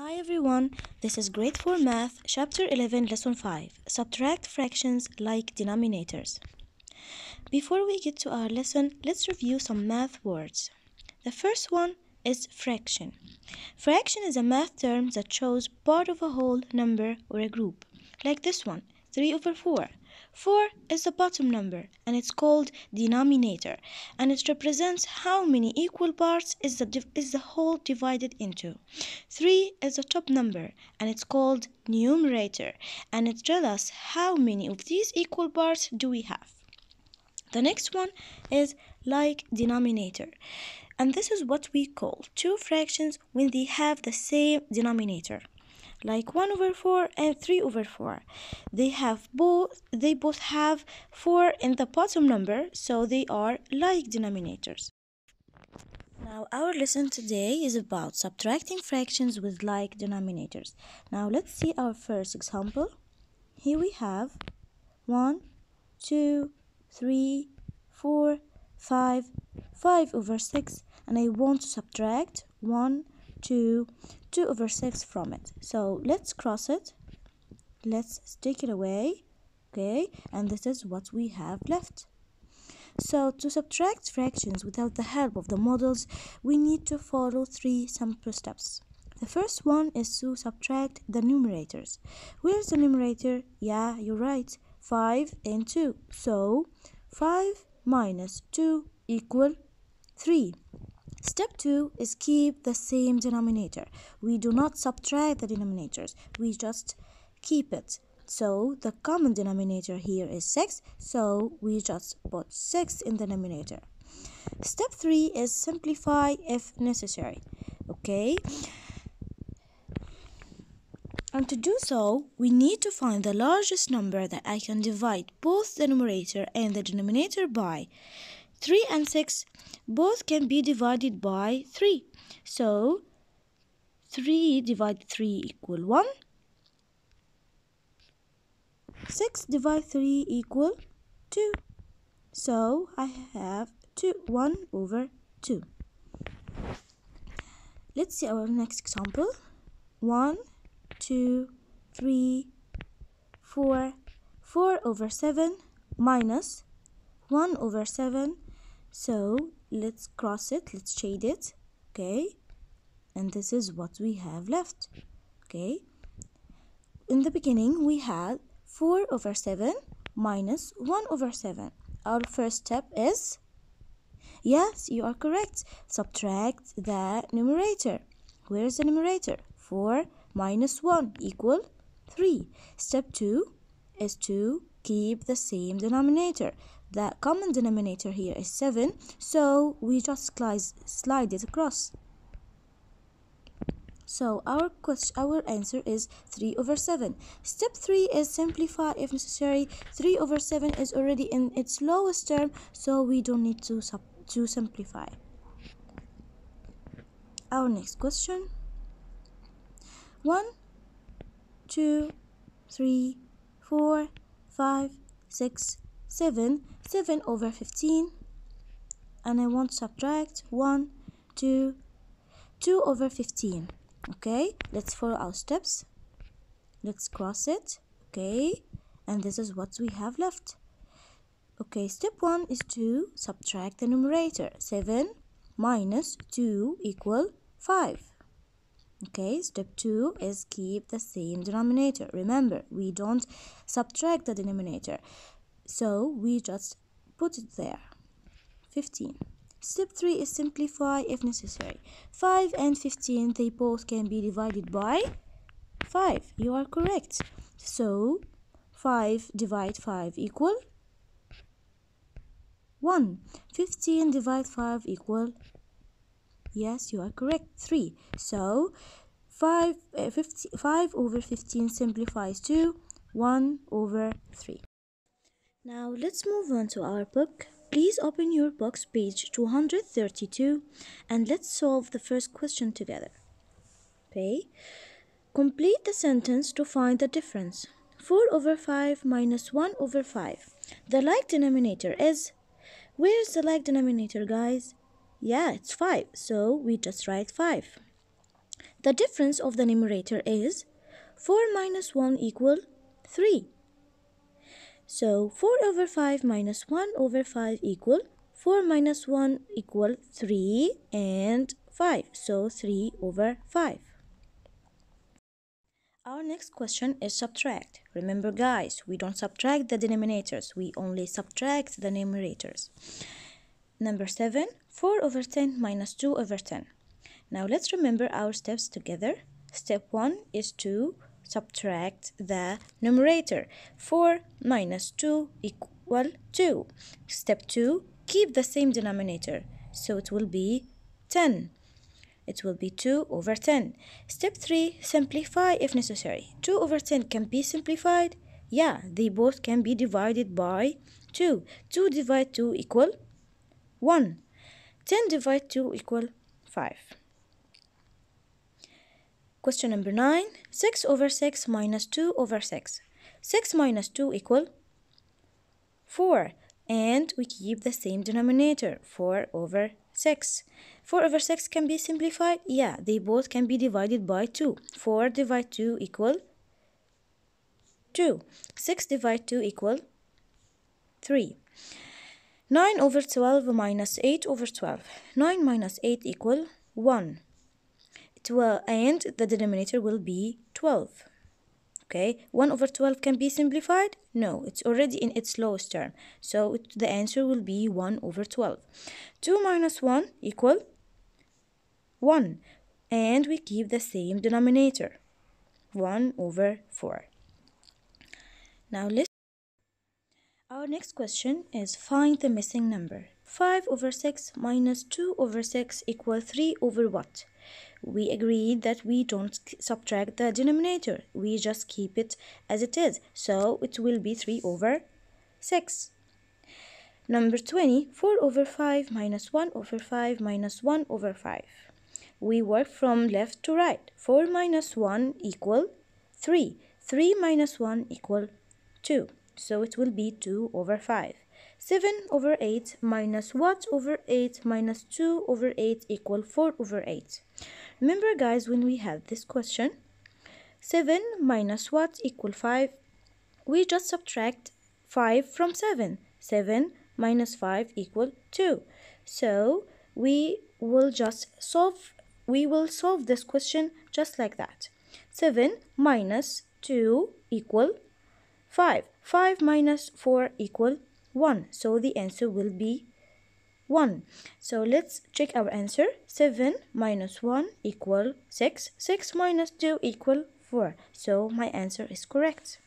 Hi everyone, this is Grade 4 Math, Chapter 11, Lesson 5. Subtract fractions like denominators. Before we get to our lesson, let's review some math words. The first one is fraction. Fraction is a math term that shows part of a whole number or a group, like this one, 3 over 4. 4 is the bottom number and it's called denominator, and it represents how many equal parts is the whole divided into. 3 is the top number and it's called numerator, and it tells us how many of these equal parts do we have. The next one is like denominator, and this is what we call two fractions when they have the same denominator, like 1 over 4 and 3 over 4. They both have 4 in the bottom number, so they are like denominators. Now our lesson today is about subtracting fractions with like denominators. Now let's see our first example. Here we have 1, 2, 3, 4, 5, 5 over 6, and I want to subtract 1, 2 over 6 from it. So let's cross it. Let's take it away. Okay, and this is what we have left. So to subtract fractions without the help of the models, we need to follow 3 simple steps. The first one is to subtract the numerators. Where's the numerator? Yeah, you're right. 5 and 2. So 5 minus 2 equal 3. Step 2 is keep the same denominator. We do not subtract the denominators. We just keep it. So the common denominator here is 6. So we just put 6 in the denominator. Step 3 is simplify if necessary. Okay. And to do so, we need to find the largest number that I can divide both the numerator and the denominator by. 3 and 6 both can be divided by 3. So 3 divided 3 equal 1. 6 divided 3 equal 2. So I have 1 over 2. Let's see our next example. 1, 2, 3, 4, 4 over 7 minus 1 over 7. So let's cross it, let's shade it. Okay, and this is what we have left. Okay, in the beginning we had 4 over 7 minus 1 over 7. Our first step is, yes, you are correct, subtract the numerator. Where is the numerator? 4 minus 1 equal 3. Step 2 is to keep the same denominator. The common denominator here is 7, so we just slide it across. So our answer is 3 over 7. Step 3 is simplify if necessary. 3 over 7 is already in its lowest term, so we don't need to simplify. Our next question. 1, 2, 3, 4, 5, 6, 7. 7 over 15. And I want to subtract 1, 2 over 15. Okay, let's follow our steps. Let's cross it. Okay, and this is what we have left. Okay, step 1 is to subtract the numerator. 7 minus 2 equal 5. Okay, step 2 is keep the same denominator. Remember, we don't subtract the denominator, so we just put it there. 15. Step 3 is simplify if necessary. 5 and 15, they both can be divided by 5. You are correct. So 5 divide 5 equal 1. 15 divide 5 equal, yes, you are correct, 3. So 5 over 15 simplifies to 1 over 3. Now let's move on to our book. Please open your books, page 232, and let's solve the first question together. Okay. Complete the sentence to find the difference. 4 over 5 minus 1 over 5. The like denominator is, where is the like denominator, guys? Yeah, it's 5, so we just write 5. The difference of the numerator is 4 minus 1 equal 3. So 4 over 5 minus 1 over 5 equal 4 minus 1 equal 3 and 5. So 3 over 5. Our next question is subtract. Remember guys, we don't subtract the denominators, we only subtract the numerators. Number 7, 4 over 10 minus 2 over 10. Now let's remember our steps together. Step 1 is to subtract the numerator. 4 minus 2 equal 2. Step 2, keep the same denominator. So it will be 10. It will be 2 over 10. Step 3, simplify if necessary. 2 over 10 can be simplified. Yeah, they both can be divided by 2. 2 divide 2 equal 1. 10 divide 2 equal 5. Question number 9. 6 over 6 minus 2 over 6. 6 minus 2 equal 4. And we keep the same denominator, 4 over 6. 4 over 6 can be simplified. Yeah, they both can be divided by 2. 4 divide 2 equal 2. 6 divide 2 equal 3. 9 over 12 minus 8 over 12. 9 minus 8 equal 1. And the denominator will be 12. Okay, 1 over 12 can be simplified? No, it's already in its lowest term. So the answer will be 1 over 12. 2 minus 1 equal 1. And we keep the same denominator, 1 over 4. Now listen. Our next question is find the missing number. 5 over 6 minus 2 over 6 equal 3 over what? We agreed that we don't subtract the denominator. We just keep it as it is. So it will be 3 over 6. Number 20, 4 over 5 minus 1 over 5 minus 1 over 5. We work from left to right. 4 minus 1 equal 3. 3 minus 1 equal 2. So it will be 2 over 5. 7 over 8 minus what over 8 minus 2 over 8 equal 4 over 8. Remember guys, when we had this question, 7 minus what equal 5, we just subtract 5 from 7. 7 minus 5 equal 2. So we will solve this question just like that. 7 minus 2 equal 5. 5 minus 4 equal 1. So the answer will be 1. So let's check our answer. 7 minus 1 equal 6. 6 minus 2 equal 4. So my answer is correct.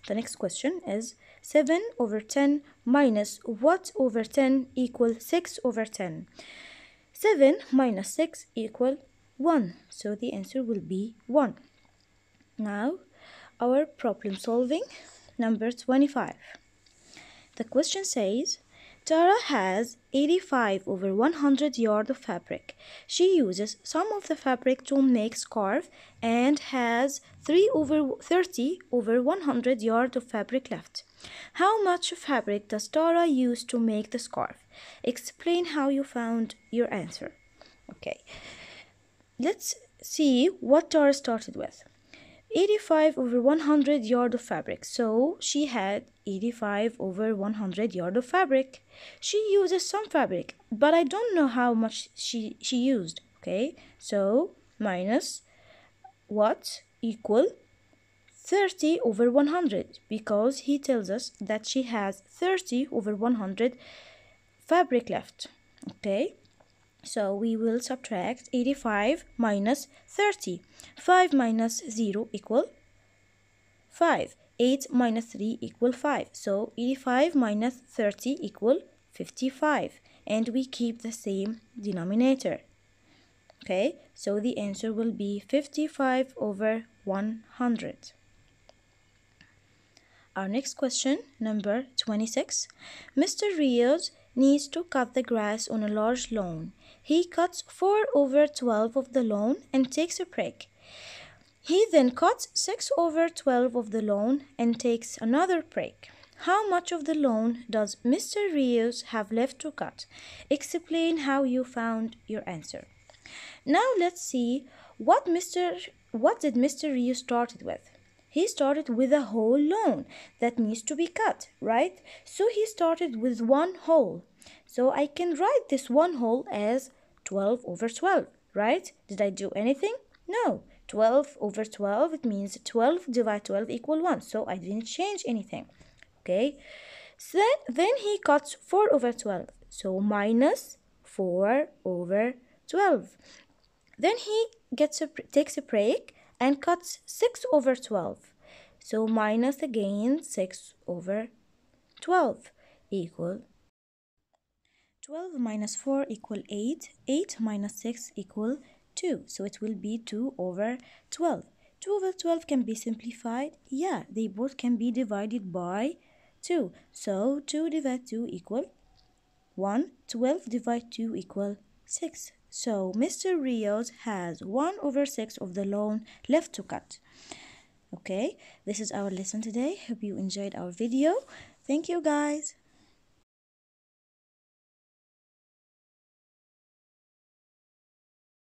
The next question is 7 over 10 minus what over 10 equal 6 over 10. 7 minus 6 equal 1. So the answer will be 1. Now our problem solving, number 25. The question says, Tara has 85 over 100 yards of fabric. She uses some of the fabric to make scarf and has 30 over 100 yards of fabric left. How much fabric does Tara use to make the scarf? Explain how you found your answer. Okay, let's see what Tara started with. 85 over 100 yards of fabric. So she had 85 over 100 yards of fabric. She uses some fabric, but I don't know how much she used. Okay, so minus what equal 30 over 100, because he tells us that she has 30 over 100 fabric left. Okay, so we will subtract 85 minus 30. 5 minus 0 equal 5. 8 minus 3 equal 5. So 85 minus 30 equal 55. And we keep the same denominator. Okay, so the answer will be 55 over 100. Our next question, number 26. Mr. Rios needs to cut the grass on a large lawn. He cuts 4 over 12 of the lawn and takes a break. He then cuts 6 over 12 of the lawn and takes another break. How much of the lawn does Mr. Rios have left to cut? Explain how you found your answer. Now let's see What did Mr. Rio started with? He started with a whole loan that needs to be cut, right? So he started with one whole. So I can write this one whole as 12 over 12, right? Did I do anything? No. 12 over 12, it means 12 divided 12 equal 1. So I didn't change anything. Okay? So then he cuts 4 over 12. So minus 4 over 12. Then he takes a break and cuts 6 over 12. So minus again 6 over 12 equal 12 minus 4 equal 8. 8 minus 6 equal 2. So it will be 2 over 12. 2 over 12 can be simplified. Yeah, they both can be divided by 2. So 2 divided 2 equal 1. 12 divided 2 equal 6. So Mr. Rios has 1 over 6 of the loan left to cut. Okay, this is our lesson today. Hope you enjoyed our video. Thank you guys.